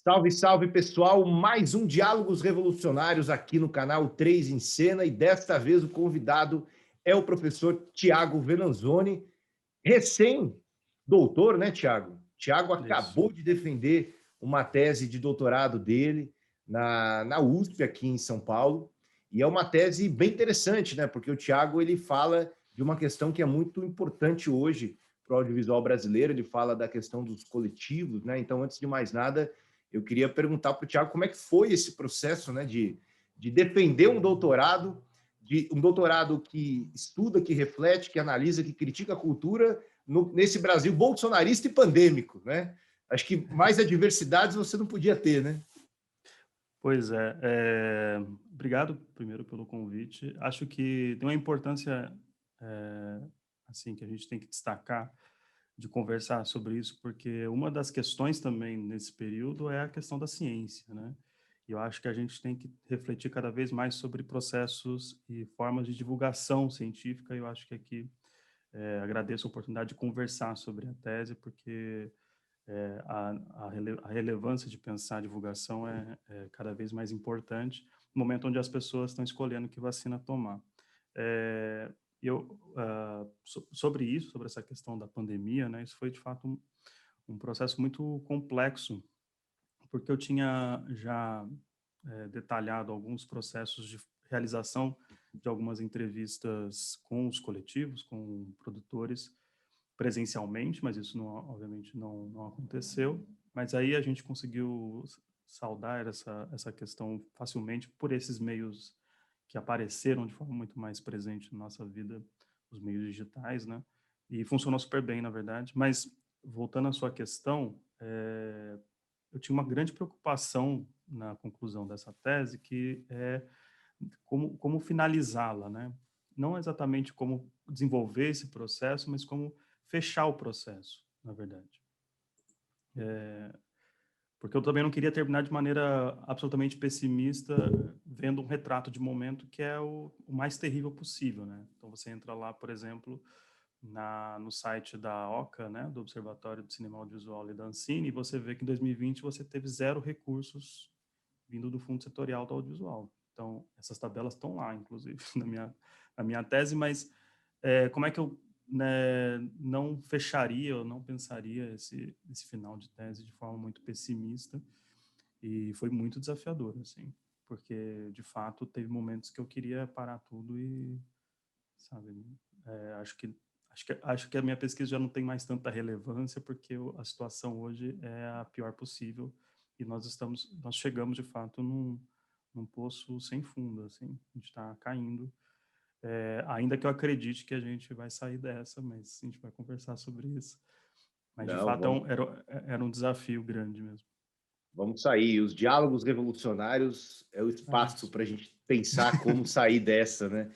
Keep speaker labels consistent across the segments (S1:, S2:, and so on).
S1: Salve, salve, pessoal! Mais um Diálogos Revolucionários aqui no canal 3 em Cena, e desta vez o convidado é o professor Tiago Venanzoni, recém-doutor, né, Tiago? Tiago
S2: Isso.
S1: acabou de defender uma tese de doutorado dele na USP, aqui em São Paulo, e é uma tese bem interessante, né? Porque o Tiago ele fala de uma questão que é muito importante hoje para o audiovisual brasileiro, ele fala da questão dos coletivos, né? Então, antes de mais nada, eu queria perguntar para o Tiago como é que foi esse processo, né, de defender um doutorado que estuda, que reflete, que analisa, que critica a cultura nesse Brasil bolsonarista e pandêmico, né? Acho que mais adversidades você não podia ter, né?
S2: Pois é, obrigado primeiro pelo convite. Acho que tem uma importância, assim, que a gente tem que destacar de conversar sobre isso, porque uma das questões também nesse período é a questão da ciência, né? E eu acho que a gente tem que refletir cada vez mais sobre processos e formas de divulgação científica. Eu acho que aqui agradeço a oportunidade de conversar sobre a tese, porque a relevância de pensar a divulgação é cada vez mais importante no momento onde as pessoas estão escolhendo que vacina tomar. É, sobre isso, sobre essa questão da pandemia, né, isso foi de fato um processo muito complexo, porque eu tinha já detalhado alguns processos de realização de algumas entrevistas com os coletivos, com produtores, presencialmente, mas isso não, obviamente não aconteceu. Mas aí a gente conseguiu saldar essa questão facilmente por esses meios que apareceram de forma muito mais presente na nossa vida, os meios digitais, né? E funcionou super bem, na verdade. Mas voltando à sua questão, eu tinha uma grande preocupação na conclusão dessa tese, que é como finalizá-la, né? Não exatamente como desenvolver esse processo, mas como fechar o processo, na verdade. Porque eu também não queria terminar de maneira absolutamente pessimista, vendo um retrato de momento que é o mais terrível possível, né? Então você entra lá, por exemplo, no site da OCA, né, do Observatório do Cinema Audiovisual e da Ancine, e você vê que em 2020 você teve 0 recursos vindo do Fundo Setorial do Audiovisual. Então, essas tabelas estão lá, inclusive, na minha tese, mas como é que eu, né, não fecharia, ou não pensaria esse final de tese de forma muito pessimista, e foi muito desafiador, assim, porque, de fato, teve momentos que eu queria parar tudo e, sabe, acho que a minha pesquisa já não tem mais tanta relevância, porque a situação hoje é a pior possível, e nós chegamos, de fato, num poço sem fundo, assim, a gente está caindo, ainda que eu acredite que a gente vai sair dessa, mas a gente vai conversar sobre isso. Mas, de
S1: Não,
S2: fato,
S1: vamos,
S2: era um desafio grande mesmo.
S1: vamos sair. Os diálogos revolucionários é o
S2: É
S1: espaço
S2: isso.
S1: para a gente pensar como sair dessa, né?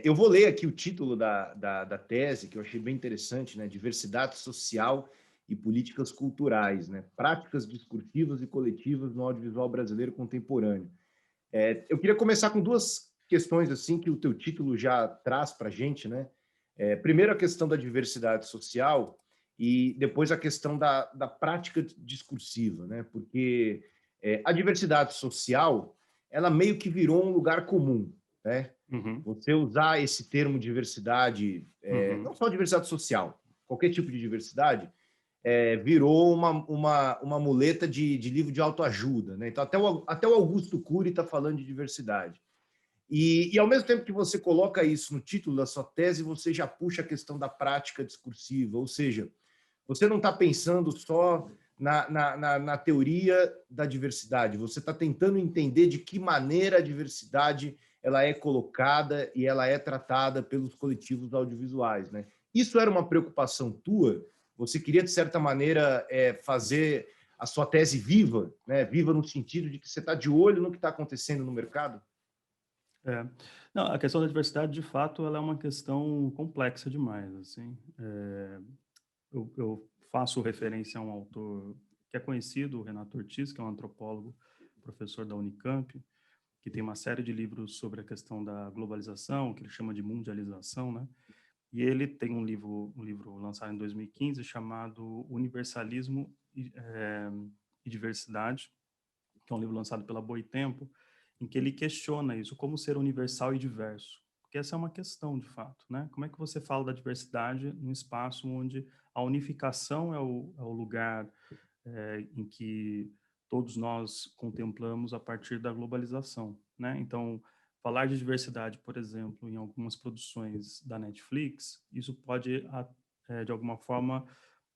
S1: Eu vou ler aqui o título da tese, que eu achei bem interessante, né? Diversidade social e políticas culturais, né? Práticas discursivas e coletivas no audiovisual brasileiro contemporâneo. Eu queria começar com duas questões assim que o teu título já traz para a gente, né? Primeiro a questão da diversidade social e depois a questão da prática discursiva, né? Porque a diversidade social ela meio que virou um lugar comum, né?
S2: Uhum,
S1: Você usar esse termo diversidade,
S2: uhum,
S1: não só diversidade social, qualquer tipo de diversidade, virou uma muleta de livro de autoajuda, né? Então, até o Augusto Cury está falando de diversidade. E, ao mesmo tempo que você coloca isso no título da sua tese, você já puxa a questão da prática discursiva, ou seja, você não está pensando só na teoria da diversidade, você está tentando entender de que maneira a diversidade ela é colocada e ela é tratada pelos coletivos audiovisuais, né? Isso era uma preocupação tua? Você queria, de certa maneira, fazer a sua tese viva, né? Viva no sentido de que você está de olho no que está acontecendo no mercado?
S2: é. Não, a questão da diversidade, de fato, ela é uma questão complexa demais, assim. Eu faço referência a um autor que é conhecido, o Renato Ortiz, que é um antropólogo, professor da Unicamp, que tem uma série de livros sobre a questão da globalização, que ele chama de mundialização, né? E ele tem um livro lançado em 2015 chamado Universalismo e Diversidade, que é um livro lançado pela Boitempo, em que ele questiona isso, como ser universal e diverso. Porque essa é uma questão, de fato, né? Como é que você fala da diversidade num espaço onde a unificação é o lugar em que todos nós contemplamos a partir da globalização, né? Então, falar de diversidade, por exemplo, em algumas produções da Netflix, isso pode, de alguma forma,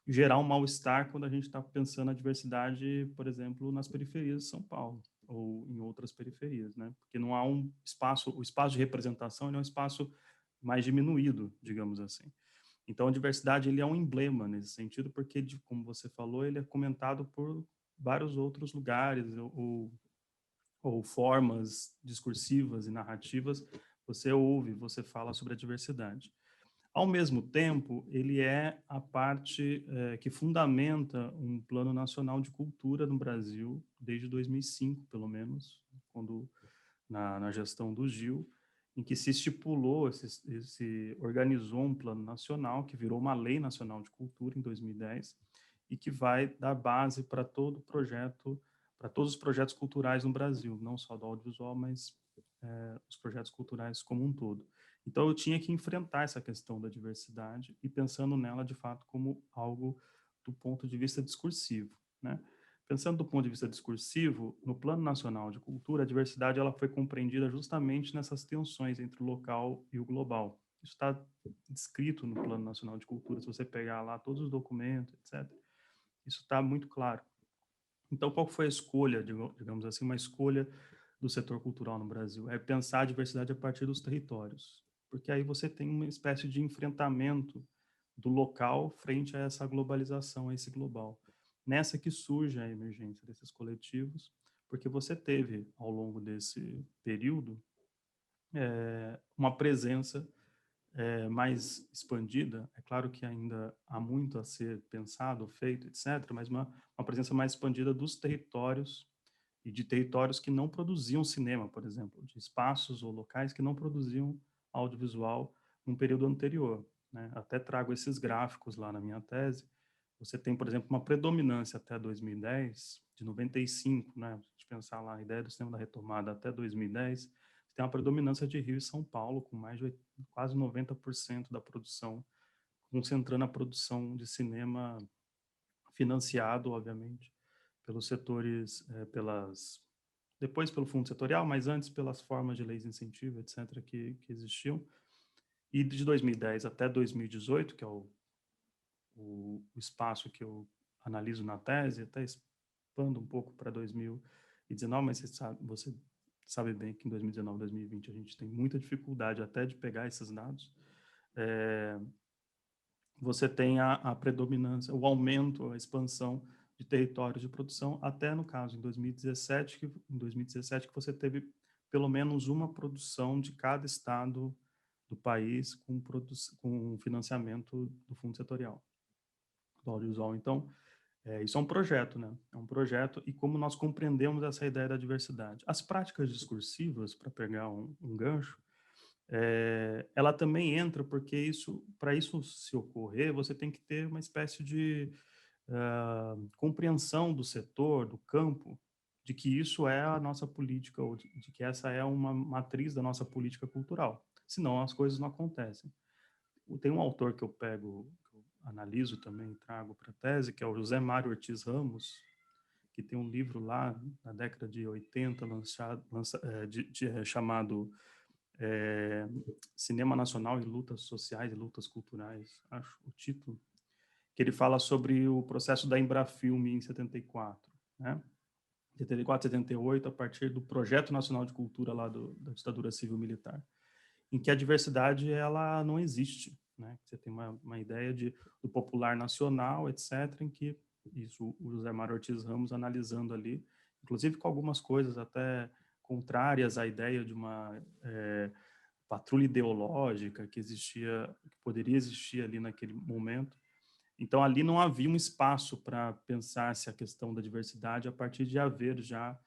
S2: gerar um mal-estar quando a gente está pensando a diversidade, por exemplo, nas periferias de São Paulo ou em outras periferias, né? Porque não há um espaço, o espaço de representação ele é um espaço mais diminuído, digamos assim. Então, a diversidade ele é um emblema nesse sentido, porque, como você falou, ele é comentado por vários outros lugares ou formas discursivas e narrativas. Você ouve, você fala sobre a diversidade. Ao mesmo tempo, ele é a parte que fundamenta um Plano Nacional de Cultura no Brasil, desde 2005, pelo menos, quando na gestão do Gil, em que se estipulou, se organizou um plano nacional, que virou uma Lei Nacional de Cultura em 2010, e que vai dar base para todo projeto, para todos os projetos culturais no Brasil, não só do audiovisual, mas os projetos culturais como um todo. Então, eu tinha que enfrentar essa questão da diversidade e pensando nela, de fato, como algo do ponto de vista discursivo, né? Pensando do ponto de vista discursivo, no Plano Nacional de Cultura, a diversidade ela foi compreendida justamente nessas tensões entre o local e o global. Isso está descrito no Plano Nacional de Cultura, se você pegar lá todos os documentos, etc. Isso está muito claro. Então, qual foi a escolha, digamos assim, uma escolha do setor cultural no Brasil? É pensar a diversidade a partir dos territórios, porque aí você tem uma espécie de enfrentamento do local frente a essa globalização, a esse global. Nessa que surge a emergência desses coletivos, porque você teve, ao longo desse período, uma presença mais expandida. É claro que ainda há muito a ser pensado, feito, etc., mas uma presença mais expandida dos territórios e de territórios que não produziam cinema, por exemplo, de espaços ou locais que não produziam audiovisual num período anterior, né? Até trago esses gráficos lá na minha tese. Você tem, por exemplo, uma predominância até 2010, de 95, né? Se a gente pensar lá, a ideia do cinema da retomada até 2010, você tem uma predominância de Rio e São Paulo, com mais de quase 90% da produção, concentrando a produção de cinema financiado, obviamente, pelos setores, depois pelo fundo setorial, mas antes pelas formas de leis de incentivo, etc., que existiam. E de 2010 até 2018, que é o espaço que eu analiso na tese, até expando um pouco para 2019, mas você sabe bem que em 2019, 2020 a gente tem muita dificuldade até de pegar esses dados. Você tem a predominância, o aumento, a expansão de territórios de produção, até no caso em 2017, que você teve pelo menos uma produção de cada estado do país com financiamento do fundo setorial do audiovisual. Então, isso é um projeto, né? É um projeto e como nós compreendemos essa ideia da diversidade. As práticas discursivas, para pegar um gancho, ela também entra porque para isso se ocorrer, você tem que ter uma espécie de compreensão do setor, do campo, de que isso é a nossa política, ou de que essa é uma matriz da nossa política cultural. Senão as coisas não acontecem. Tem um autor que eu pego, que eu analiso também, trago para a tese, que é o José Mário Ortiz Ramos, que tem um livro lá na década de 80 chamado Cinema Nacional e Lutas Sociais e Lutas Culturais, acho o título, que ele fala sobre o processo da Embrafilme em 74, né? 74, 78, a partir do Projeto Nacional de Cultura lá da ditadura civil-militar, em que a diversidade ela não existe, né? Você tem uma ideia do popular nacional, etc., em que isso o José Mário Ortiz Ramos analisando ali, inclusive com algumas coisas até contrárias à ideia de uma patrulha ideológica que poderia existir ali naquele momento. Então, ali não havia um espaço para pensar-se a questão da diversidade a partir de haver já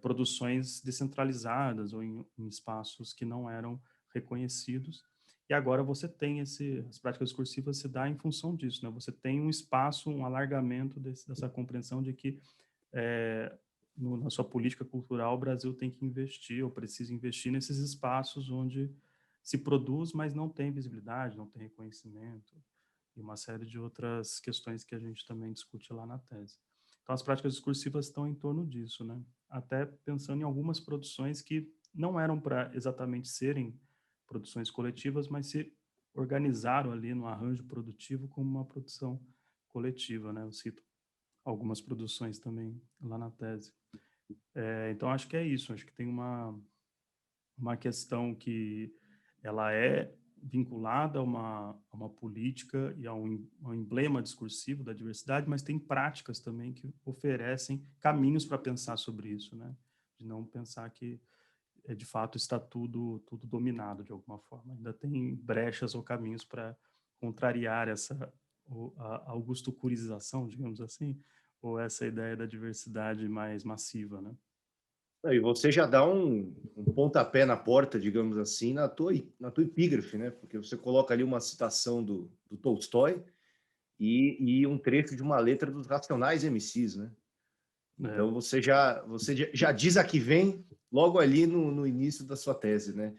S2: produções descentralizadas ou em espaços que não eram reconhecidos. E agora você tem as práticas discursivas se dá em função disso, né? Você tem um espaço, um alargamento dessa compreensão de que na sua política cultural, o Brasil tem que investir, ou precisa investir nesses espaços onde se produz, mas não tem visibilidade, não tem reconhecimento, e uma série de outras questões que a gente também discute lá na tese. Então, as práticas discursivas estão em torno disso, né? Até pensando em algumas produções que não eram para exatamente serem produções coletivas, mas se organizaram ali no arranjo produtivo como uma produção coletiva, né? Eu cito algumas produções também lá na tese. Então, acho que é isso. Acho que tem uma questão que ela é vinculada a uma política e a um emblema discursivo da diversidade, mas tem práticas também que oferecem caminhos para pensar sobre isso, né? De não pensar que, de fato, está tudo dominado de alguma forma. Ainda tem brechas ou caminhos para contrariar essa a augusto-curização, digamos assim, ou essa ideia da diversidade mais massiva, né?
S1: E você já dá um pontapé na porta, digamos assim, na tua epígrafe, né? Porque você coloca ali uma citação do Tolstói e um trecho de uma letra dos Racionais MCs, né?
S2: É,
S1: Então você já diz a que vem logo ali no início da sua tese, né?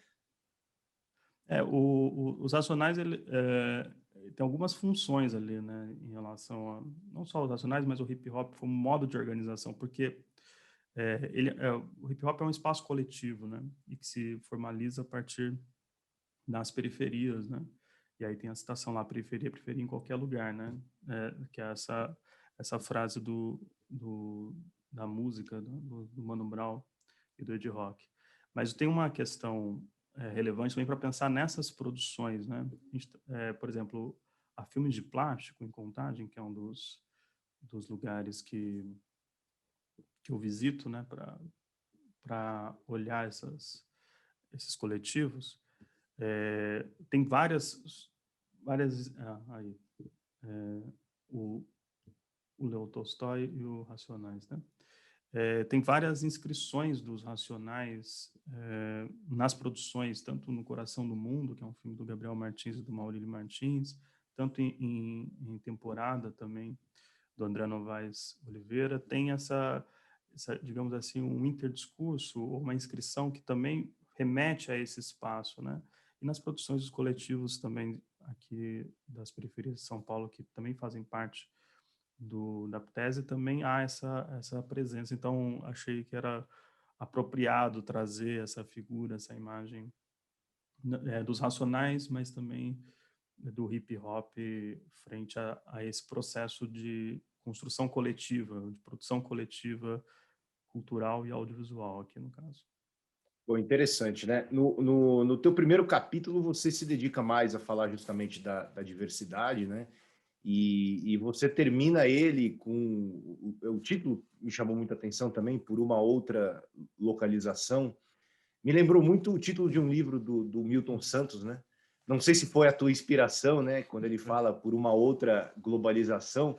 S2: os racionais, tem algumas funções ali, né, em relação a, não só os racionais, mas o hip hop como modo de organização, porque o hip hop é um espaço coletivo, né, e que se formaliza a partir das periferias, né, e aí tem a citação lá, periferia em qualquer lugar, né, que é essa frase da música do Mano Brown e do Ed Rock. Mas tem uma questão relevante também para pensar nessas produções, né? Por exemplo, a Filmes de Plástico, em Contagem, que é um dos lugares que eu visito, né, para olhar esses coletivos, tem várias aí, o, o Leo Tolstói e o Racionais, né? Tem várias inscrições dos Racionais nas produções, tanto no Coração do Mundo, que é um filme do Gabriel Martins e do Maurílio Martins, tanto em Temporada também, do André Novaes Oliveira. Tem digamos assim, um interdiscurso, ou uma inscrição que também remete a esse espaço, né? E nas produções dos coletivos também aqui das periferias de São Paulo, que também fazem parte da tese, também há essa presença. Então, achei que era apropriado trazer essa figura, essa imagem dos Racionais, mas também do hip hop frente a esse processo de construção coletiva, de produção coletiva cultural e audiovisual aqui no caso.
S1: Bom, interessante, né? No teu primeiro capítulo, você se dedica mais a falar justamente da diversidade, né? E você termina ele com... O título me chamou muita atenção também, por uma outra localização. Me lembrou muito o título de um livro do Milton Santos, né? Não sei se foi a tua inspiração, né? Quando ele fala por uma outra globalização.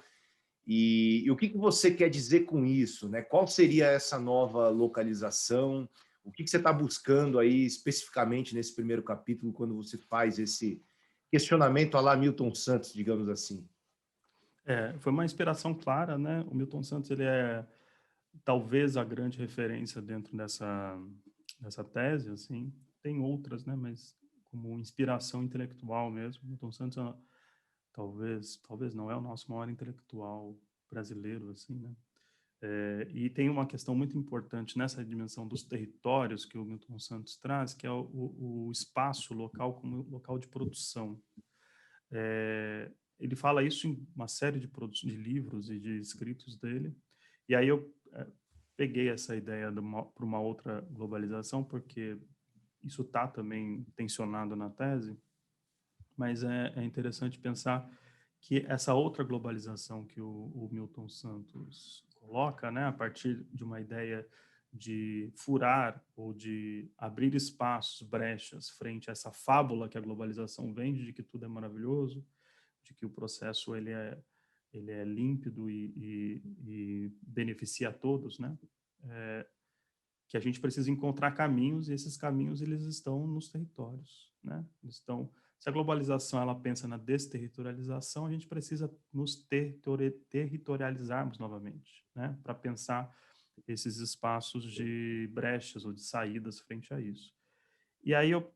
S1: E o que você quer dizer com isso, né? Qual seria essa nova localização? O que você está buscando aí especificamente nesse primeiro capítulo, quando você faz esse questionamento à la Milton Santos, digamos assim?
S2: Foi uma inspiração clara, né? O Milton Santos, ele é talvez a grande referência dentro dessa tese, assim. Tem outras, né? Mas como inspiração intelectual mesmo. Milton Santos, talvez não é o nosso maior intelectual brasileiro, assim, né? E tem uma questão muito importante nessa dimensão dos territórios que o Milton Santos traz, que é o espaço local como local de produção. Ele fala isso em uma série de livros e de escritos dele. E aí eu peguei essa ideia para uma outra globalização, porque isso está também tensionado na tese, mas é interessante pensar que essa outra globalização que o Milton Santos coloca, né, a partir de uma ideia de furar ou de abrir espaços, brechas, frente a essa fábula que a globalização vende, de que tudo é maravilhoso, de que o processo ele é límpido e beneficia a todos, né? Que a gente precisa encontrar caminhos, e esses caminhos eles estão nos territórios, né? Eles estão Se a globalização ela pensa na desterritorialização, a gente precisa nos territorializarmos novamente, né, para pensar esses espaços de brechas ou de saídas frente a isso. E aí eu,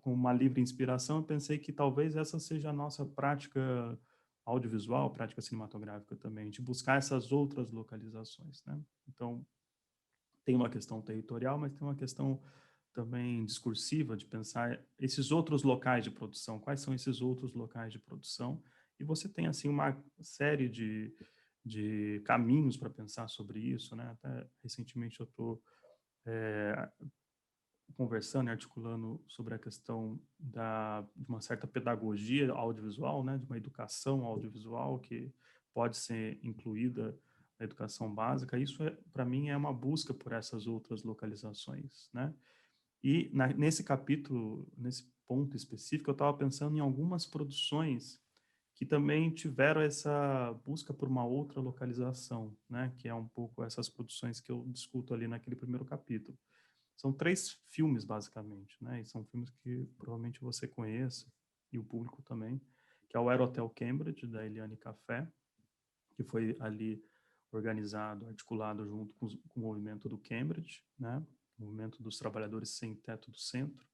S2: com uma livre inspiração, eu pensei que talvez essa seja a nossa prática audiovisual, prática cinematográfica também, de buscar essas outras localizações, né? Então, tem uma questão territorial, mas tem uma questão também discursiva de pensar esses outros locais de produção, quais são esses outros locais de produção, e você tem assim uma série de caminhos para pensar sobre isso, né? Até recentemente eu estou conversando e articulando sobre a questão de uma certa pedagogia audiovisual, né? De uma educação audiovisual que pode ser incluída na educação básica. Isso, para mim, é uma busca por essas outras localizações, né? E nesse capítulo, nesse ponto específico, eu estava pensando em algumas produções que também tiveram essa busca por uma outra localização, né? Que é um pouco essas produções que eu discuto ali naquele primeiro capítulo. São 3 filmes, basicamente, né? E são filmes que provavelmente você conhece, e o público também, que é o Aerohotel Cambridge, da Eliane Café, que foi ali organizado, articulado junto com o movimento do Cambridge, né? O movimento dos trabalhadores sem teto do centro.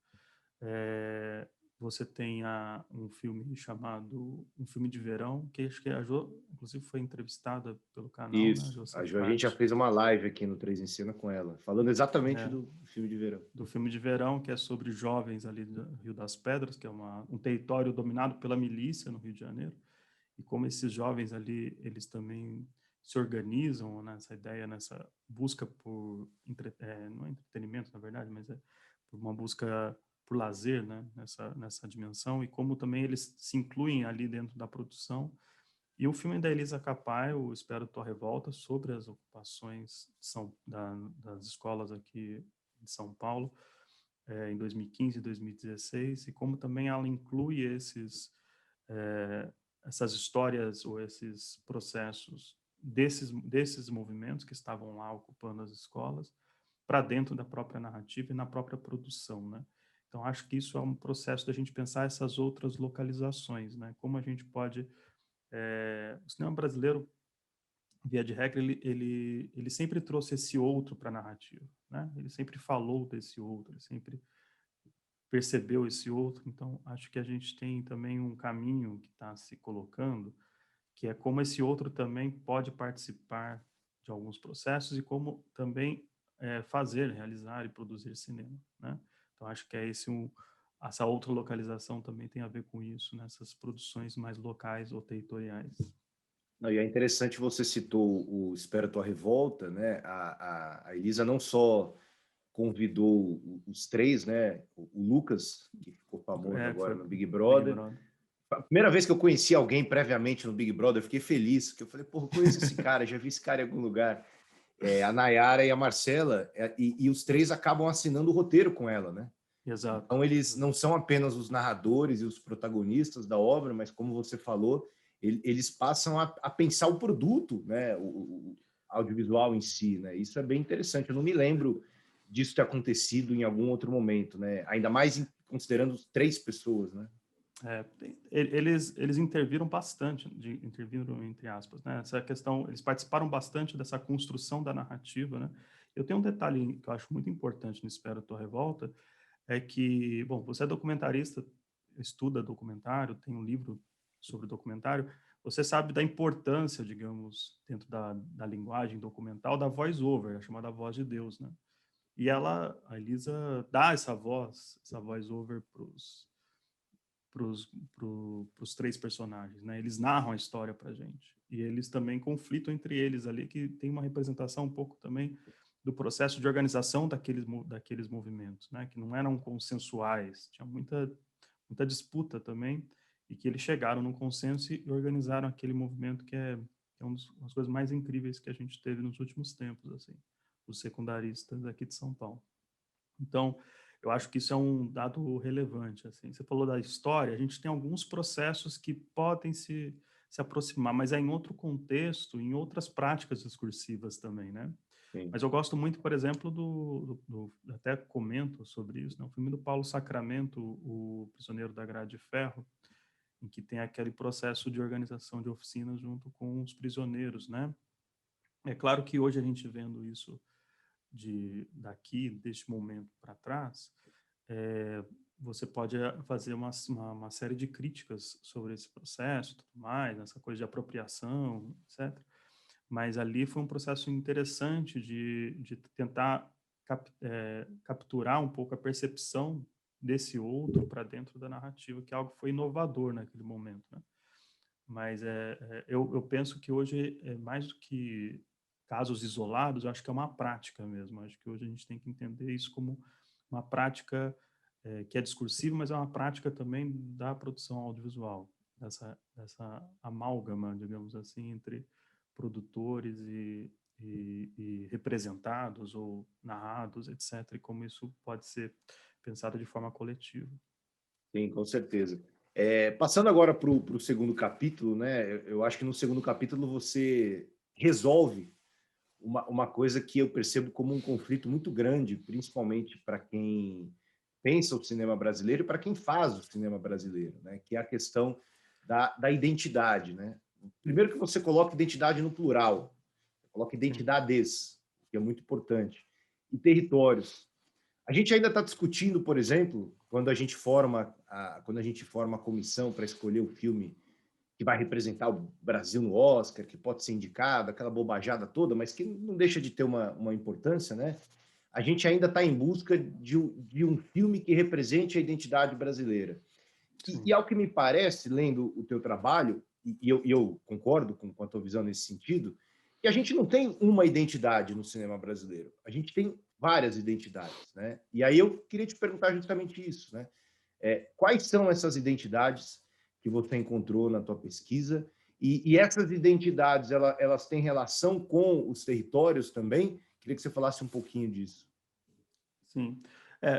S2: Você tem um filme chamado Um Filme de Verão, que acho que a Jo, inclusive, foi entrevistada pelo canal, né?
S1: Isso.
S2: Jo
S1: A gente já
S2: Safati.
S1: fez uma live aqui no Três em Cena com ela, falando exatamente
S2: É,
S1: do filme de verão.
S2: do filme de verão, que é sobre jovens ali do Rio das Pedras, que é um território dominado pela milícia no Rio de Janeiro, e como esses jovens ali, eles também se organizam nessa ideia, nessa busca por, não é entretenimento, na verdade, mas é por uma busca por lazer, né, nessa dimensão, e como também eles se incluem ali dentro da produção. E o filme da Elisa Capaio, o Espero Tua Revolta, sobre as ocupações das escolas aqui de São Paulo, em 2015 e 2016, e como também ela inclui essas histórias ou esses processos desses movimentos que estavam lá ocupando as escolas para dentro da própria narrativa e na própria produção, né? Então, acho que isso é um processo da gente pensar essas outras localizações, né? Como a gente pode... o cinema brasileiro, via de regra, ele sempre trouxe esse outro para a narrativa, né? Ele sempre falou desse outro, ele sempre percebeu esse outro. Então, acho que a gente tem também um caminho que está se colocando, que é como esse outro também pode participar de alguns processos e como também fazer, realizar e produzir cinema, né? Então, acho que essa outra localização também tem a ver com isso, nessas produções mais locais ou territoriais.
S1: Não, e é interessante, você citou o Espera Tua Revolta, né? A Elisa não só convidou os 3, né? O Lucas, que ficou famoso
S2: Que
S1: agora
S2: foi
S1: no Big
S2: Big
S1: Brother.
S2: Brother.
S1: A primeira vez que eu conheci alguém previamente no Big Brother, eu fiquei feliz, porque eu falei, porra, eu conheço esse cara, já vi esse cara em algum lugar. A Nayara e a Marcela, e os 3 acabam assinando o roteiro com ela, né?
S2: Exato.
S1: Então, eles não são apenas os narradores e os protagonistas da obra, mas, como você falou, eles passam a pensar o produto, né? O audiovisual em si, né? Isso é bem interessante. Eu não me lembro disso ter acontecido em algum outro momento, né? Ainda mais considerando 3 pessoas, né?
S2: Eles interviram bastante, interviram entre aspas, né? Essa questão, eles participaram bastante dessa construção da narrativa, né? Eu tenho um detalhe que eu acho muito importante no Espero Tua Revolta, é que, bom, você é documentarista, estuda documentário, tem um livro sobre documentário, você sabe da importância, digamos, dentro da linguagem documental, da voice-over, a chamada voz de Deus, né? E a Elisa dá essa voice-over pros 3 personagens, né? Eles narram a história pra gente. E eles também conflitam entre eles ali, que tem uma representação um pouco também do processo de organização daqueles movimentos, né? Que não eram consensuais, tinha muita disputa também, e que eles chegaram num consenso e organizaram aquele movimento que é uma das coisas mais incríveis que a gente teve nos últimos tempos, assim, os secundaristas aqui de São Paulo. Então, eu acho que isso é um dado relevante. Assim, você falou da história, a gente tem alguns processos que podem se aproximar, mas é em outro contexto, em outras práticas discursivas também, né?
S1: Sim.
S2: Mas eu gosto muito, por exemplo, até comento sobre isso, né? O filme do Paulo Sacramento, O Prisioneiro da Grade de Ferro, em que tem aquele processo de organização de oficinas junto com os prisioneiros, né? É claro que hoje a gente vendo isso deste momento para trás, você pode fazer uma série de críticas sobre esse processo, e tudo mais, essa coisa de apropriação, etc. Mas ali foi um processo interessante de tentar capturar um pouco a percepção desse outro para dentro da narrativa, que é algo que foi inovador naquele momento, né? Mas eu penso que hoje, mais do que casos isolados, eu acho que é uma prática mesmo. Eu acho que hoje a gente tem que entender isso como uma prática que é discursiva, mas é uma prática também da produção audiovisual, dessa amálgama, digamos assim, entre produtores e representados ou narrados, etc., e como isso pode ser pensado de forma coletiva.
S1: Sim, com certeza. Passando agora para o segundo capítulo, né? Eu acho que no segundo capítulo você resolve uma coisa que eu percebo como um conflito muito grande, principalmente para quem pensa o cinema brasileiro e para quem faz o cinema brasileiro, né? Que é a questão da identidade, né? Primeiro que você coloca identidade no plural, coloca
S2: Sim,
S1: identidades, que é muito importante, e territórios. A gente ainda está discutindo, por exemplo, quando a gente forma a comissão para escolher o filme que vai representar o Brasil no Oscar, que pode ser indicado, aquela bobajada toda, mas que não deixa de ter uma importância, né? A gente ainda está em busca de um filme que represente a identidade brasileira. E
S2: sim,
S1: ao que me parece, lendo o teu trabalho, e eu concordo com a tua visão nesse sentido, que a gente não tem uma identidade no cinema brasileiro, a gente tem várias identidades, né? E aí eu queria te perguntar justamente isso, né? Quais são essas identidades que você encontrou na tua pesquisa? E essas identidades, elas têm relação com os territórios também? Queria que você falasse um pouquinho disso.
S2: sim.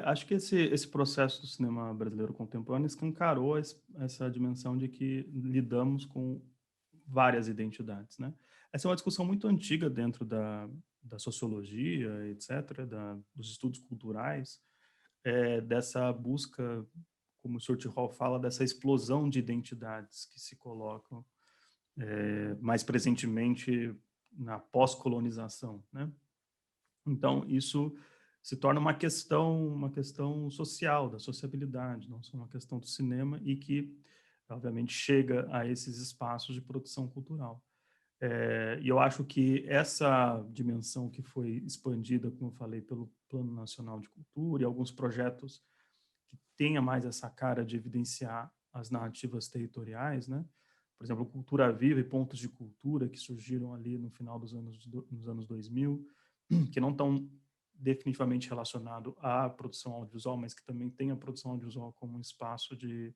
S2: Acho que esse processo do cinema brasileiro contemporâneo escancarou essa dimensão de que lidamos com várias identidades, né? Essa é uma discussão muito antiga dentro da sociologia, etc., dos estudos culturais, dessa busca, como o Sr. Hall fala, dessa explosão de identidades que se colocam mais presentemente na pós-colonização, né? Então, isso se torna uma questão social, da sociabilidade, não só uma questão do cinema, e que, obviamente, chega a esses espaços de produção cultural. E eu acho que essa dimensão que foi expandida, como eu falei, pelo Plano Nacional de Cultura e alguns projetos que tenha mais essa cara de evidenciar as narrativas territoriais, né? Por exemplo, Cultura Viva e Pontos de Cultura, que surgiram ali no final nos anos 2000, que não estão definitivamente relacionado à produção audiovisual, mas que também tem a produção audiovisual como um espaço de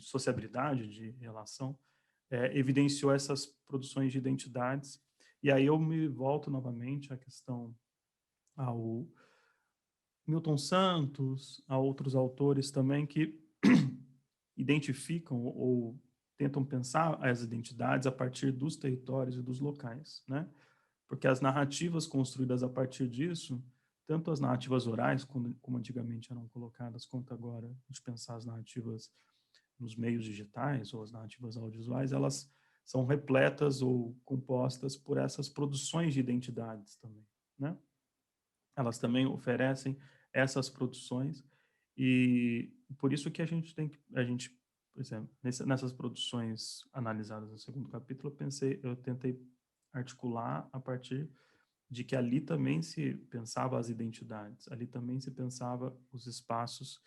S2: sociabilidade, de relação, evidenciou essas produções de identidades. E aí eu me volto novamente à questão ao Milton Santos, a outros autores também que identificam ou tentam pensar as identidades a partir dos territórios e dos locais, né? Porque as narrativas construídas a partir disso, tanto as narrativas orais, como antigamente eram colocadas, quanto agora de pensar as narrativas nos meios digitais ou as narrativas audiovisuais, elas são repletas ou compostas por essas produções de identidades também, né? Elas também oferecem essas produções e por isso que a gente, por exemplo, nessas produções analisadas no segundo capítulo, eu tentei articular a partir de que ali também se pensava as identidades, ali também se pensava os espaços,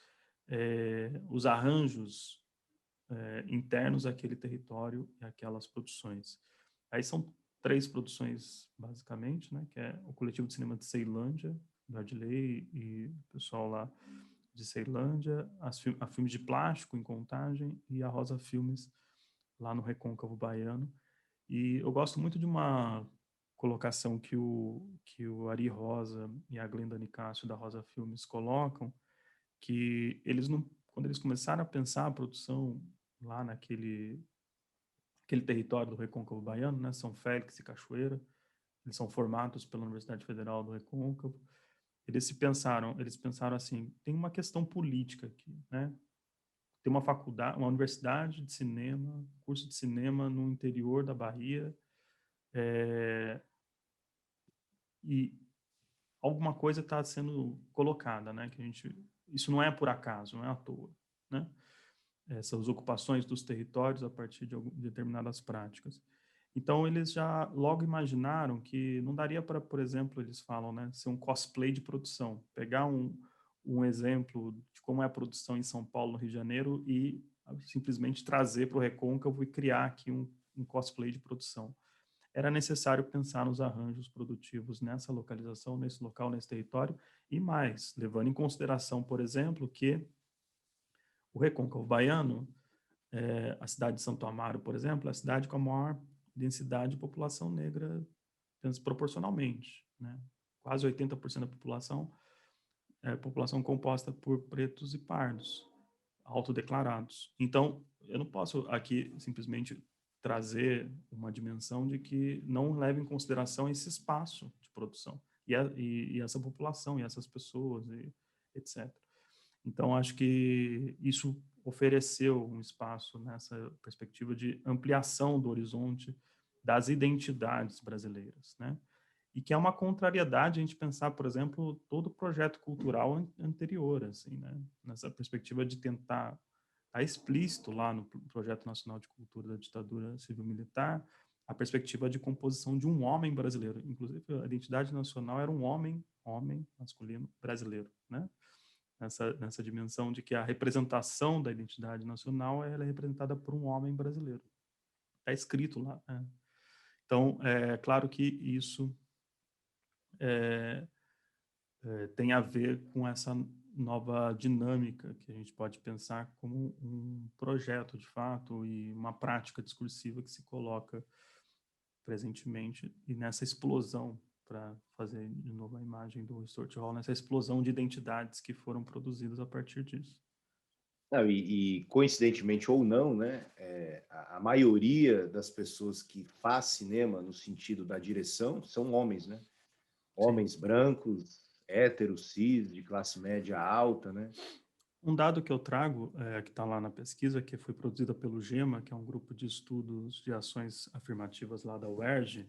S2: os arranjos internos àquele território e aquelas produções. Aí são três produções, basicamente, né, que é o Coletivo de Cinema de Ceilândia, do Adley e o pessoal lá de Ceilândia, a Filmes de Plástico, em Contagem, e a Rosa Filmes, lá no Recôncavo Baiano. E eu gosto muito de uma colocação que o Ari Rosa e a Glenda Nicásio da Rosa Filmes colocam, que eles não, quando eles começaram a pensar a produção lá aquele território do Recôncavo Baiano, né, São Félix e Cachoeira, eles são formados pela Universidade Federal do Recôncavo. Eles pensaram assim, tem uma questão política aqui, né? Tem uma faculdade, uma universidade de cinema, curso de cinema no interior da Bahia, e alguma coisa está sendo colocada, né? Isso não é por acaso, não é à toa, né? Essas ocupações dos territórios a partir de determinadas práticas. Então, eles já logo imaginaram que não daria para, por exemplo, eles falam, né, ser um cosplay de produção. Pegar um exemplo de como é a produção em São Paulo, no Rio de Janeiro, e simplesmente trazer para o Recôncavo e criar aqui um cosplay de produção. Era necessário pensar nos arranjos produtivos nessa localização, nesse local, nesse território, e mais, levando em consideração, por exemplo, que o Recôncavo Baiano, a cidade de Santo Amaro, por exemplo, é a cidade com a maior densidade de população negra proporcionalmente, né? Quase 80% da população é população composta por pretos e pardos, autodeclarados. Então, eu não posso aqui simplesmente trazer uma dimensão de que não leva em consideração esse espaço de produção e essa população e essas pessoas e etc. Então, acho que isso ofereceu um espaço nessa perspectiva de ampliação do horizonte das identidades brasileiras, né? E que é uma contrariedade a gente pensar, por exemplo, todo o projeto cultural anterior, assim, né? Nessa perspectiva de tentar estar explícito lá no Projeto Nacional de Cultura da Ditadura Civil-Militar a perspectiva de composição de um homem brasileiro. Inclusive, a identidade nacional era um homem masculino, brasileiro, né? Nessa dimensão de que a representação da identidade nacional ela é representada por um homem brasileiro. Está escrito lá. Né? Então, é claro que isso tem a ver com essa nova dinâmica que a gente pode pensar como um projeto, de fato, e uma prática discursiva que se coloca presentemente e nessa explosão, para fazer de novo a imagem do Stuart Hall, nessa explosão de identidades que foram produzidas a partir disso.
S1: Não, coincidentemente ou não, né, a maioria das pessoas que faz cinema no sentido da direção são homens, né? Homens
S2: Sim.
S1: brancos, héteros, cis, de classe média alta, né?
S2: Um dado que eu trago, que está lá na pesquisa, que foi produzida pelo GEMA, que é um grupo de estudos de ações afirmativas lá da UERJ,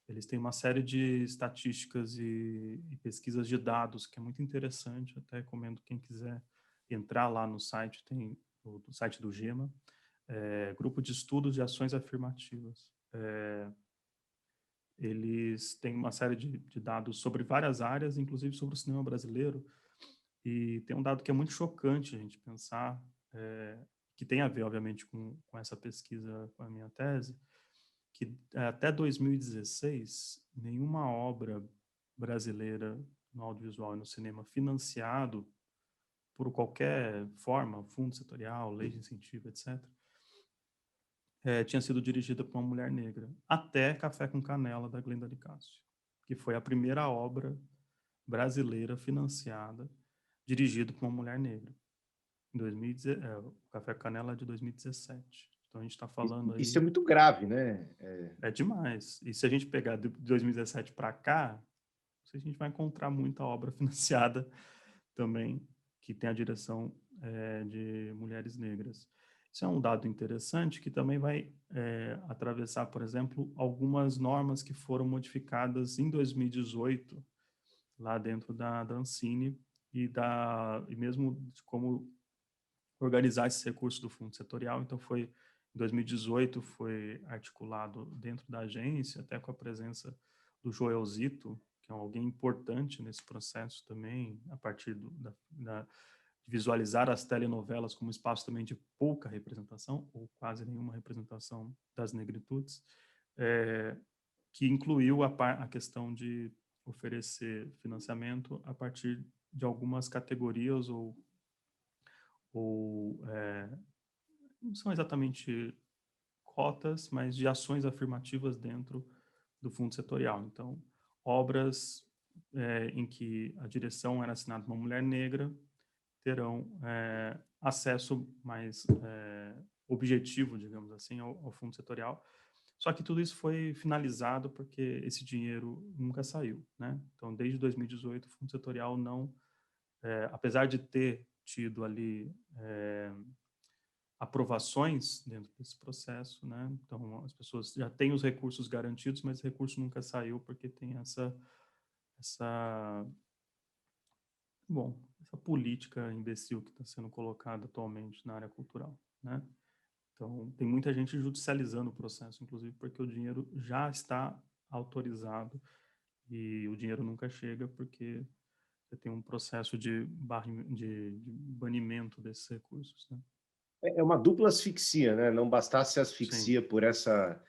S2: eles têm uma série de estatísticas e pesquisas de dados, que é muito interessante, até recomendo quem quiser entrar lá no site, tem o site do GEMA, Grupo de Estudos de Ações Afirmativas. Eles têm uma série de dados sobre várias áreas, inclusive sobre o cinema brasileiro, e tem um dado que é muito chocante a gente pensar, que tem a ver, obviamente, com essa pesquisa, com a minha tese, que até 2016, nenhuma obra brasileira no audiovisual e no cinema financiado por qualquer forma, fundo setorial, lei de incentivo, etc., tinha sido dirigida por uma mulher negra, até Café com Canela, da Glenda Licácio, que foi a primeira obra brasileira financiada, dirigida por uma mulher negra. Em 2010, o Café com Canela é de 2017. Então a gente está falando aí.
S1: Isso é muito grave, né?
S2: É demais. E se a gente pegar de 2017 para cá, não sei se a gente vai encontrar muita obra financiada também que tem a direção de mulheres negras. Isso é um dado interessante que também vai atravessar, por exemplo, algumas normas que foram modificadas em 2018 lá dentro da Ancine e mesmo de como organizar esse recurso do fundo setorial. Então, em 2018, foi articulado dentro da agência, até com a presença do Joel Zito, que é alguém importante nesse processo também, a partir de visualizar as telenovelas como espaço também de pouca representação, ou quase nenhuma representação das negritudes, que incluiu a questão de oferecer financiamento a partir de algumas categorias não são exatamente cotas, mas de ações afirmativas dentro do fundo setorial. Então, obras em que a direção era assinada por uma mulher negra terão acesso mais objetivo, digamos assim, ao fundo setorial. Só que tudo isso foi finalizado porque esse dinheiro nunca saiu, né? Então, desde 2018, o Fundo Setorial não, apesar de ter tido ali aprovações dentro desse processo, né? Então, as pessoas já têm os recursos garantidos, mas o recurso nunca saiu porque tem essa, bom, essa política imbecil que está sendo colocada atualmente na área cultural, né? Então, tem muita gente judicializando o processo, inclusive porque o dinheiro já está autorizado e o dinheiro nunca chega porque você tem um processo de banimento desses recursos, né?
S1: É uma dupla asfixia, né? Não bastasse a
S2: Sim,
S1: asfixia por essa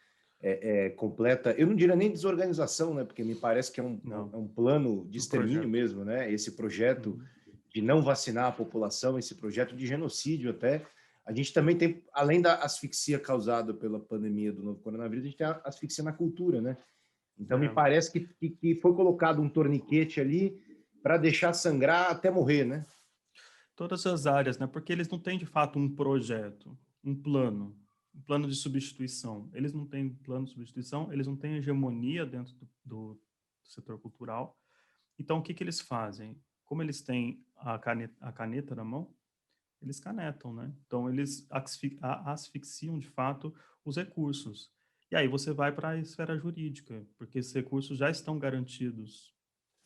S1: completa, eu não diria nem desorganização, né? Porque me parece que
S2: não,
S1: é um plano de
S2: no
S1: extermínio
S2: projeto.
S1: mesmo, né? Esse projeto
S2: Uhum.
S1: de não vacinar a população, esse projeto de genocídio até. A gente também tem, além da asfixia causada pela pandemia do novo coronavírus, a gente tem a asfixia na cultura, né? Então me
S2: É,
S1: parece que foi colocado um torniquete ali para deixar sangrar até morrer, né?
S2: todas as áreas, né? Porque eles não têm de fato um projeto, um plano de substituição. Eles não têm plano de substituição, eles não têm hegemonia dentro do setor cultural. Então, o que que eles fazem? Como eles têm a caneta na mão, eles canetam, né? Então, eles asfixiam de fato os recursos. E aí você vai para a esfera jurídica, porque esses recursos já estão garantidos,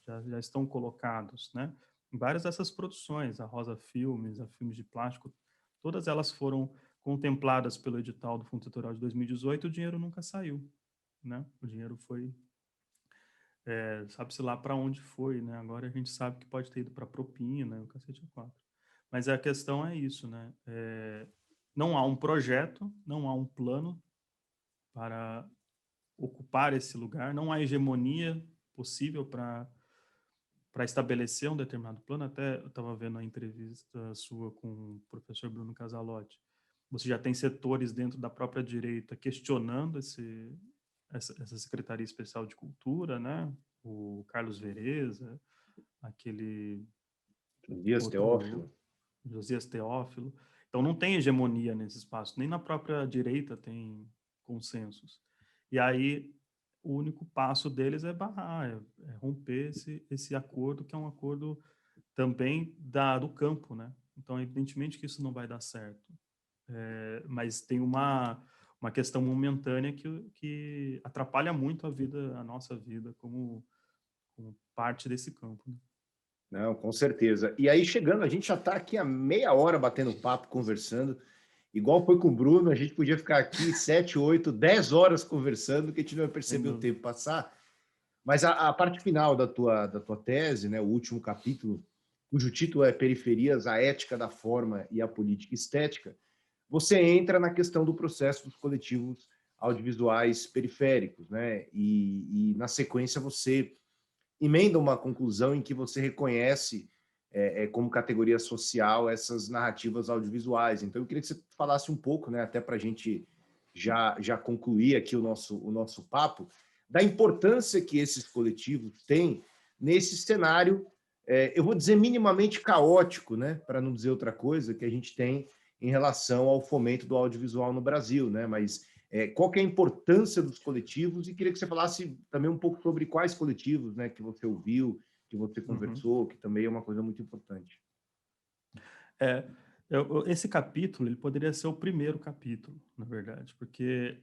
S2: já estão colocados, né? Em várias dessas produções, a Rosa Filmes, a Filmes de Plástico, todas elas foram contempladas pelo edital do Fundo Setorial de 2018, o dinheiro nunca saiu, né? O dinheiro foi, sabe-se lá para onde foi, né? Agora a gente sabe que pode ter ido para propina, o cacete é quatro. Mas a questão é isso, né? Não há um projeto, não há um plano para ocupar esse lugar, não há hegemonia possível para estabelecer um determinado plano. Até eu estava vendo a entrevista sua com o professor Bruno Casalotti. Você já tem setores dentro da própria direita questionando essa Secretaria Especial de Cultura, né? O Carlos Vereza, aquele
S1: Dias
S2: outro
S1: Teófilo.
S2: Josias Teófilo. Então não tem hegemonia nesse espaço, nem na própria direita tem consensos. E aí o único passo deles é barrar, é romper esse acordo, que é um acordo também do campo, né? Então, evidentemente que isso não vai dar certo. Mas tem uma questão momentânea que atrapalha muito a nossa vida como parte desse campo, né?
S1: Não, com certeza. E aí, chegando, a gente já está aqui há meia hora batendo papo, conversando. Igual foi com o Bruno, a gente podia ficar aqui 7, 8, 10 horas conversando, que a gente não vai
S2: Sem
S1: perceber o
S2: dúvida.
S1: tempo passar. Mas a parte final da tua tese, né, o último capítulo, cujo título é Periferias, a Ética da Forma e a Política Estética, você entra na questão do processo dos coletivos audiovisuais periféricos, né? Na sequência você emenda uma conclusão em que você reconhece como categoria social essas narrativas audiovisuais. Então, eu queria que você falasse um pouco, né, até para a gente já concluir aqui o nosso papo, da importância que esses coletivos têm nesse cenário, eu vou dizer minimamente caótico, né, para não dizer outra coisa, que a gente tem em relação ao fomento do audiovisual no Brasil, né? Mas qual que é a importância dos coletivos, e queria que você falasse também um pouco sobre quais coletivos, né, que você ouviu, que você
S2: Uhum.
S1: conversou, que também é uma coisa muito importante.
S2: É, esse capítulo ele poderia ser o primeiro capítulo, na verdade, porque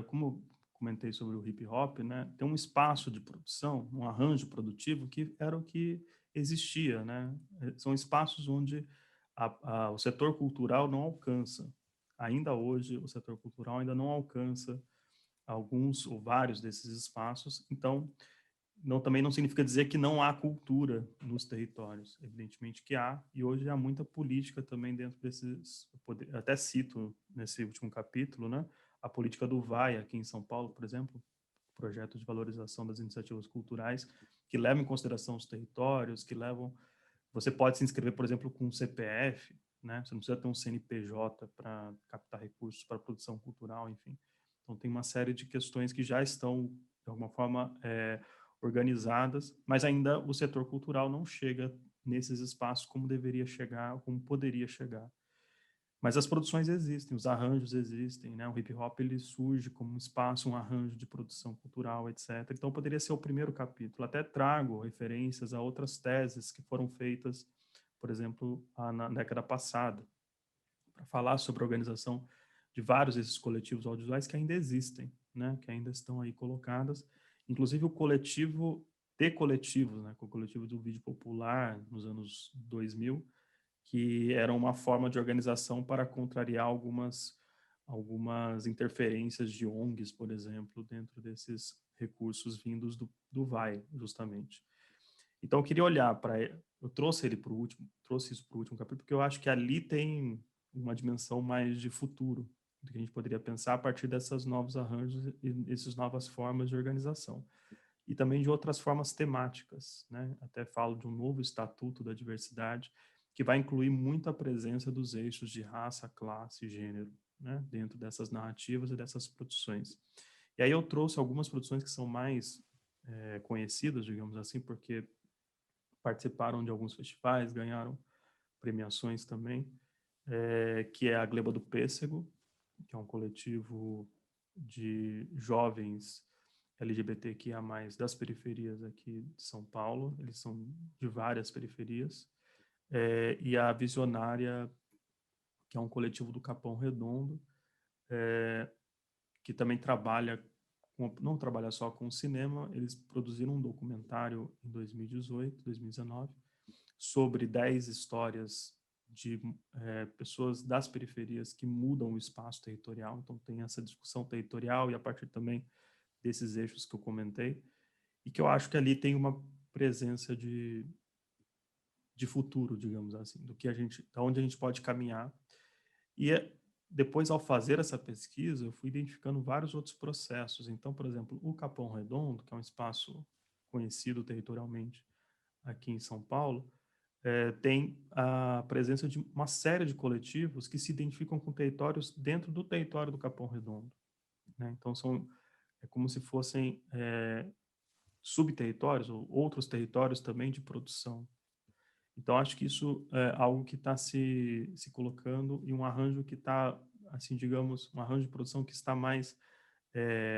S2: como eu comentei sobre o hip hop, né, tem um espaço de produção, um arranjo produtivo que era o que existia, né? São espaços onde o setor cultural não alcança. Ainda hoje, o setor cultural ainda não alcança alguns ou vários desses espaços. Então, também não significa dizer que não há cultura nos territórios. Evidentemente que há, e hoje há muita política também dentro desses. Até cito nesse último capítulo, né? A política do VAI aqui em São Paulo, por exemplo, projeto de valorização das iniciativas culturais, que levam em consideração os territórios, que levam. Você pode se inscrever, por exemplo, com um CPF, né? Você não precisa ter um CNPJ para captar recursos para produção cultural, enfim. Então, tem uma série de questões que já estão, de alguma forma, organizadas, mas ainda o setor cultural não chega nesses espaços como deveria chegar, como poderia chegar. Mas as produções existem, os arranjos existem, né? O hip hop ele surge como um espaço, um arranjo de produção cultural, etc. Então poderia ser o primeiro capítulo. Até trago referências a outras teses que foram feitas, por exemplo, na década passada, para falar sobre a organização de vários desses coletivos audiovisuais que ainda existem, né? Que ainda estão aí colocadas. Inclusive o coletivo de coletivos, né? Com o coletivo do vídeo popular nos anos 2000, que era uma forma de organização para contrariar algumas interferências de ONGs, por exemplo, dentro desses recursos vindos do VAI, justamente. Então eu queria olhar para, eu trouxe isso para o último capítulo, porque eu acho que ali tem uma dimensão mais de futuro, do que a gente poderia pensar a partir dessas novos arranjos e essas novas formas de organização. E também de outras formas temáticas, né? Até falo de um novo estatuto da diversidade, que vai incluir muito a presença dos eixos de raça, classe e gênero, né? Dentro dessas narrativas e dessas produções. E aí eu trouxe algumas produções que são mais conhecidas, digamos assim, porque participaram de alguns festivais, ganharam premiações também, que é a Gleba do Pêssego, que é um coletivo de jovens LGBTQIA+, das periferias aqui de São Paulo, eles são de várias periferias, e a Visionária, que é um coletivo do Capão Redondo, que também não trabalha só com cinema, eles produziram um documentário em 2018, 2019, sobre 10 histórias de pessoas das periferias que mudam o espaço territorial, então tem essa discussão territorial e a partir também desses eixos que eu comentei, e que eu acho que ali tem uma presença de futuro, digamos assim, da onde a gente pode caminhar. E depois, ao fazer essa pesquisa, eu fui identificando vários outros processos. Então, por exemplo, o Capão Redondo, que é um espaço conhecido territorialmente aqui em São Paulo, tem a presença de uma série de coletivos que se identificam com territórios dentro do território do Capão Redondo, né? Então, é como se fossem subterritórios ou outros territórios também de produção. Então, acho que isso é algo que está se colocando e um arranjo que está, assim, digamos, um arranjo de produção que está mais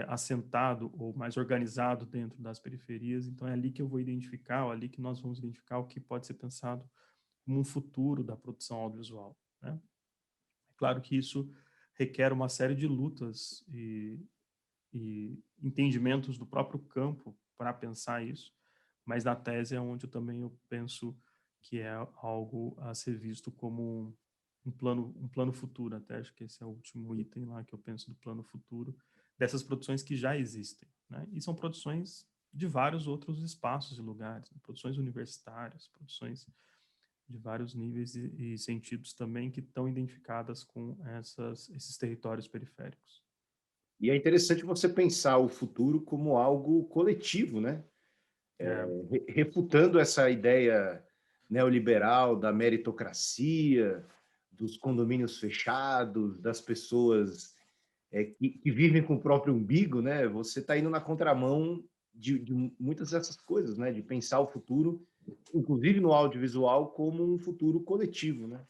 S2: assentado ou mais organizado dentro das periferias. Então, é ali que eu vou identificar, ou ali que nós vamos identificar o que pode ser pensado como um futuro da produção audiovisual, né? É claro que isso requer uma série de lutas e entendimentos do próprio campo para pensar isso, mas na tese é onde também eu penso que é algo a ser visto como um plano futuro, até acho que esse é o último item lá que eu penso do plano futuro, dessas produções que já existem, né? E são produções de vários outros espaços e lugares, né? Produções universitárias, produções de vários níveis e sentidos também que estão identificadas com esses territórios periféricos.
S1: E é interessante você pensar o futuro como algo coletivo, né?
S2: É,
S1: Refutando essa ideia neoliberal da meritocracia, dos condomínios fechados, das pessoas que vivem com o próprio umbigo, né? Você está indo na contramão de muitas dessas coisas, né? De pensar o futuro, inclusive no audiovisual, como um futuro coletivo, né?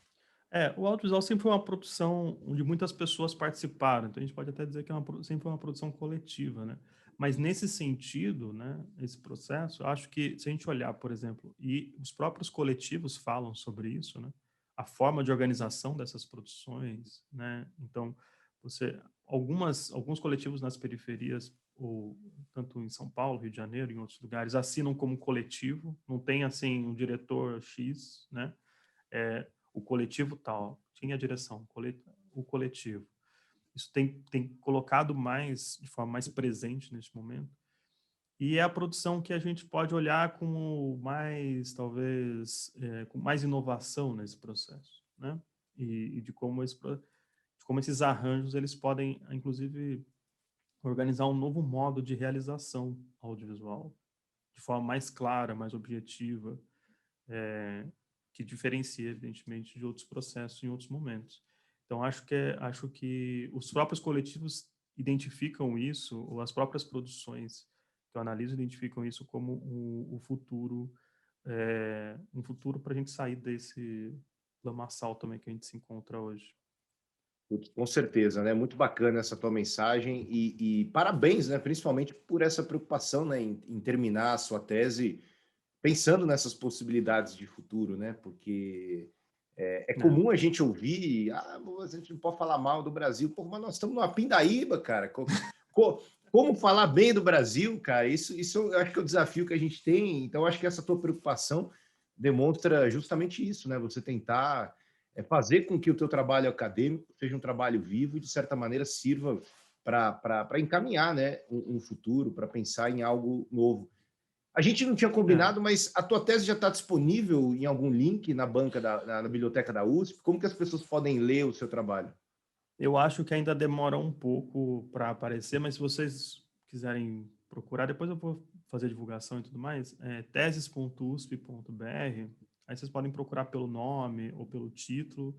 S2: o audiovisual sempre foi uma produção onde muitas pessoas participaram, então a gente pode até dizer que sempre foi uma produção coletiva, né? Mas nesse sentido, né, esse processo, eu acho que se a gente olhar, por exemplo, e os próprios coletivos falam sobre isso, né? A forma de organização dessas produções, né? Então, alguns coletivos nas periferias, ou tanto em São Paulo, Rio de Janeiro, em outros lugares, assinam como coletivo, não tem assim um diretor X, né? O coletivo tal, tinha a direção, o coletivo. Isso tem colocado mais, de forma mais presente neste momento. E é a produção que a gente pode olhar com mais, talvez, com mais inovação nesse processo, né? E de como esses arranjos eles podem, inclusive, organizar um novo modo de realização audiovisual, de forma mais clara, mais objetiva, que diferencia, evidentemente, de outros processos em outros momentos. Então, acho que os próprios coletivos identificam isso, ou as próprias produções que eu analiso identificam isso como o futuro, um futuro para a gente sair desse lamaçal também que a gente se encontra hoje.
S1: Putz, com certeza, né? Muito bacana essa tua mensagem e parabéns, né? Principalmente por essa preocupação, né? Em terminar a sua tese pensando nessas possibilidades de futuro, né? Porque é
S2: Né?
S1: comum a gente ouvir, a gente não pode falar mal do Brasil, pô, mas nós estamos numa pindaíba, cara. Como falar bem do Brasil, cara? Isso eu acho que é o desafio que a gente tem. Então, eu acho que essa tua preocupação demonstra justamente isso, né? Você tentar fazer com que o teu trabalho acadêmico seja um trabalho vivo e, de certa maneira, sirva para encaminhar, né, um futuro, para pensar em algo novo. A gente não tinha
S2: É.
S1: combinado, mas a tua tese já está disponível em algum link na banca na biblioteca da USP? Como que as pessoas podem ler o seu trabalho?
S2: Eu acho que ainda demora um pouco para aparecer, mas se vocês quiserem procurar, depois eu vou fazer divulgação e tudo mais, teses.usp.br, aí vocês podem procurar pelo nome ou pelo título,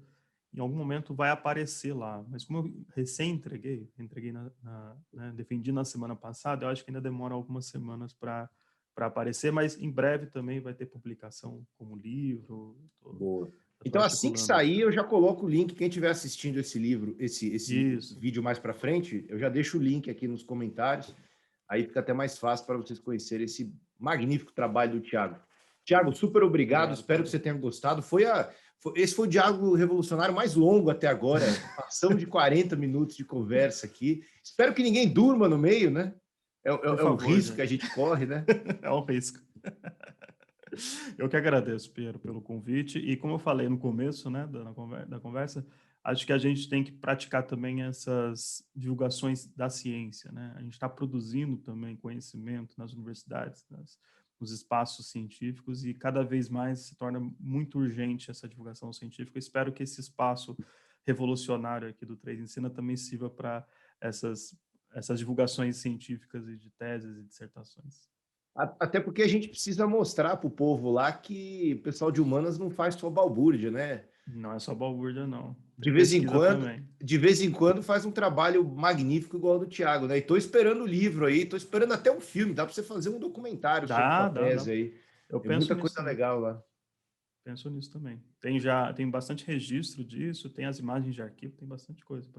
S2: em algum momento vai aparecer lá. Mas como eu entreguei né, defendi na semana passada, eu acho que ainda demora algumas semanas para aparecer, mas em breve também vai ter publicação como livro.
S1: Boa.
S2: Eu tô
S1: Então, assim que
S2: articulando isso
S1: sair, eu
S2: também.
S1: já coloco o link. Quem estiver assistindo esse livro, esse
S2: Isso.
S1: vídeo mais para frente, eu já deixo o link aqui nos comentários. Aí fica até mais fácil para vocês conhecerem esse magnífico trabalho do Thiago. Thiago, super obrigado.
S2: Obrigado,
S1: Espero que
S2: Pedro.
S1: você tenha gostado. Esse foi o diálogo revolucionário mais longo até agora. Passamos de 40 minutos de conversa aqui. Espero que ninguém durma no meio, né?
S2: Por
S1: É o
S2: favor,
S1: risco que a
S2: gente.
S1: gente corre, né?
S2: É um risco. Eu que agradeço, Pedro, pelo convite. E como eu falei no começo, né, da conversa, acho que a gente tem que praticar também essas divulgações da ciência, né? A gente está produzindo também conhecimento nas universidades, nos espaços científicos, e cada vez mais se torna muito urgente essa divulgação científica. Espero que esse espaço revolucionário aqui do Três Ensina também sirva para essas divulgações científicas e de teses e dissertações.
S1: Até porque a gente precisa mostrar para o povo lá que o pessoal de humanas não faz só balbúrdia, né?
S2: Não é só balbúrdia, não.
S1: De
S2: Tem
S1: vez em
S2: pesquisa
S1: quando,
S2: também.
S1: de vez em quando faz um trabalho magnífico igual ao do Thiago, né? E tô esperando o livro aí, tô esperando até um filme, dá para você fazer um documentário sobre tua
S2: Dá.
S1: tese aí.
S2: Eu
S1: Tem
S2: penso
S1: muita
S2: nisso
S1: coisa
S2: também.
S1: legal lá.
S2: Penso nisso também. Tem bastante registro disso, tem as imagens de arquivo, tem bastante coisa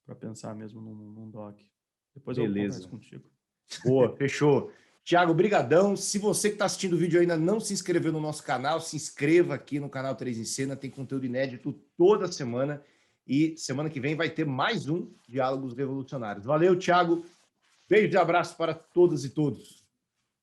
S2: para pensar mesmo num doc. Depois eu converso
S1: Beleza.
S2: contigo.
S1: Boa, fechou. Thiago, brigadão. Se você que está assistindo o vídeo ainda não se inscreveu no nosso canal, se inscreva aqui no canal 3 em Cena, tem conteúdo inédito toda semana. E semana que vem vai ter mais um Diálogos Revolucionários. Valeu, Thiago. Beijo e abraço para todas e todos.